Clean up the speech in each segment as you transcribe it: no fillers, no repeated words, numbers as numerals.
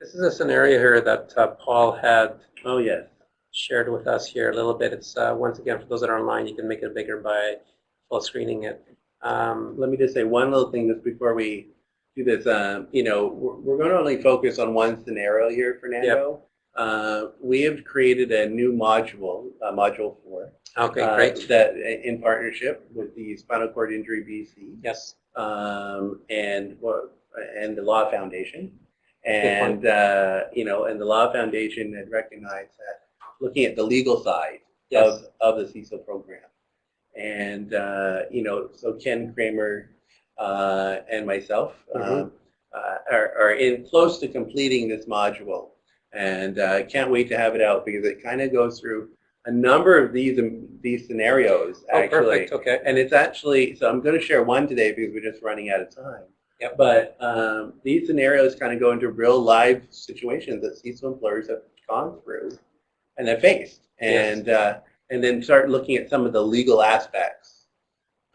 This is a scenario here that Paul had Oh, yes. shared with us here a little bit. It's once again, for those that are online, you can make it bigger by full screening it. Let me just say one little thing just before we do this. We're going to only focus on one scenario here, Fernando. We have created a new module, module 4. Okay, great. That in partnership with the Spinal Cord Injury BC. Yes. And the Law Foundation. And and the Law Foundation had recognized that looking at the legal side Yes. of the CISO program. And so Ken Kramer and myself are in close to completing this module, and can't wait to have it out because it kind of goes through a number of these scenarios actually. Perfect. Okay. And it's actually, so I'm going to share one today because we're just running out of time. Yep. But these scenarios kind of go into real live situations that CISO employers have gone through and have faced, and then start looking at some of the legal aspects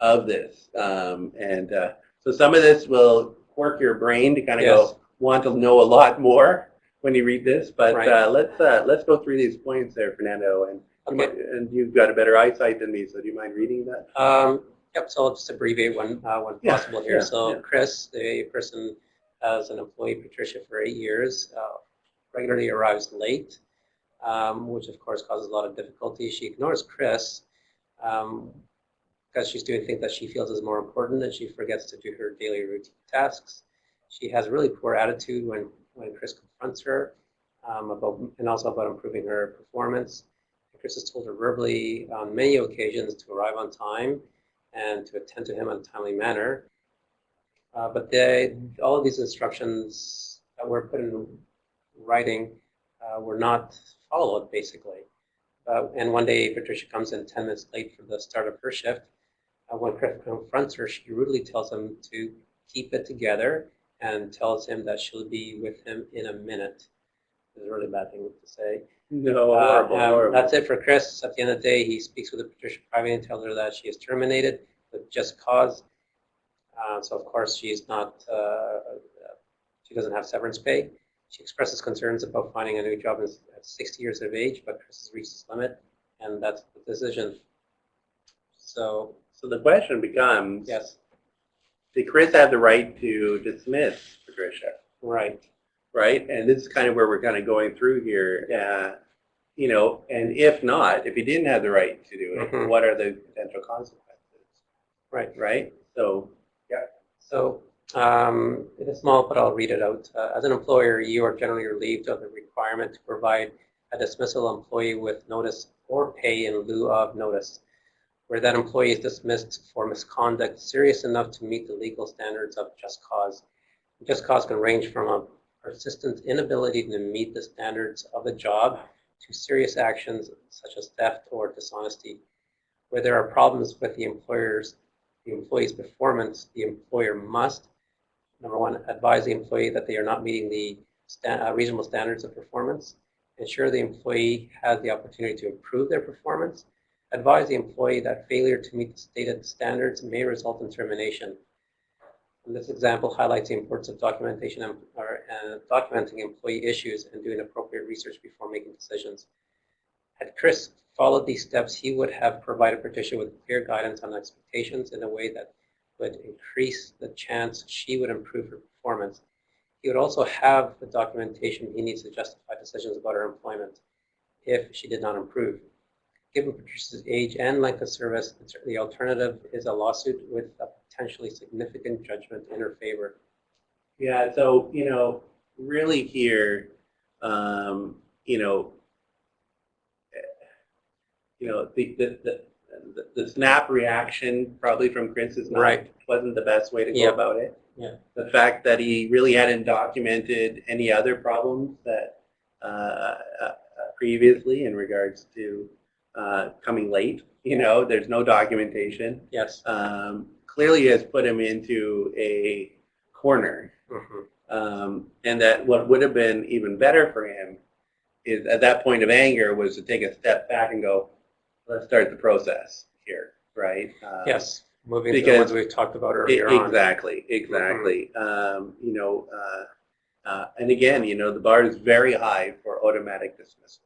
of this. So some of this will quirk your brain to kind of go want to know a lot more when you read this. But let's go through these points there, Fernando. And you've got a better eyesight than me, so do you mind reading that? Yep, so I'll just abbreviate when possible here. Chris, the person as an employee, Patricia, for 8 years, regularly arrives late, which of course causes a lot of difficulty. She ignores Chris because she's doing things that she feels is more important, and she forgets to do her daily routine tasks. She has a really poor attitude when Chris confronts her and also about improving her performance. Chris has told her verbally on many occasions to arrive on time and to attend to him in a timely manner. But all of these instructions that were put in writing were not followed, basically. And one day, Patricia comes in 10 minutes late for the start of her shift. When Chris confronts her, she rudely tells him to keep it together and tells him that she'll be with him in a minute. It's a really bad thing to say. No, horrible. That's it for Chris. At the end of the day, he speaks with Patricia privately and tells her that she is terminated with just cause. So of course she's not. She doesn't have severance pay. She expresses concerns about finding a new job at 60 years of age, but Chris has reached his limit, and that's the decision. So the question becomes: yes, did Chris have the right to dismiss Patricia? Right, and this is kind of where we're kind of going through here. And if not, if he didn't have the right to do it, what are the potential consequences? Right. So, yeah. So it is small, but I'll read it out. As an employer, you are generally relieved of the requirement to provide a dismissal employee with notice or pay in lieu of notice, where that employee is dismissed for misconduct serious enough to meet the legal standards of just cause. Just cause can range from a persistent inability to meet the standards of the job to serious actions such as theft or dishonesty. Where there are problems with the employee's performance, the employer must, number one, advise the employee that they are not meeting the reasonable standards of performance, ensure the employee has the opportunity to improve their performance, advise the employee that failure to meet the stated standards may result in termination. And this example highlights the importance of documentation and documenting employee issues and doing appropriate research before making decisions. Had Chris followed these steps, he would have provided Patricia with clear guidance on expectations in a way that would increase the chance she would improve her performance. He would also have the documentation he needs to justify decisions about her employment if she did not improve. Given Patricia's age and length of service, the alternative is a lawsuit with a potentially significant judgment in her favor. Yeah, so, really here, the snap reaction probably from Chris is wasn't the best way to go about it. Yeah. The fact that he really hadn't documented any other problems that previously in regards to coming late, there's no documentation. Yes. Clearly has put him into a corner. And that what would have been even better for him is at that point of anger was to take a step back and go, let's start the process here, right? Yes, moving to the ones we talked about earlier on. Exactly. And again, you know, the bar is very high for automatic dismissal.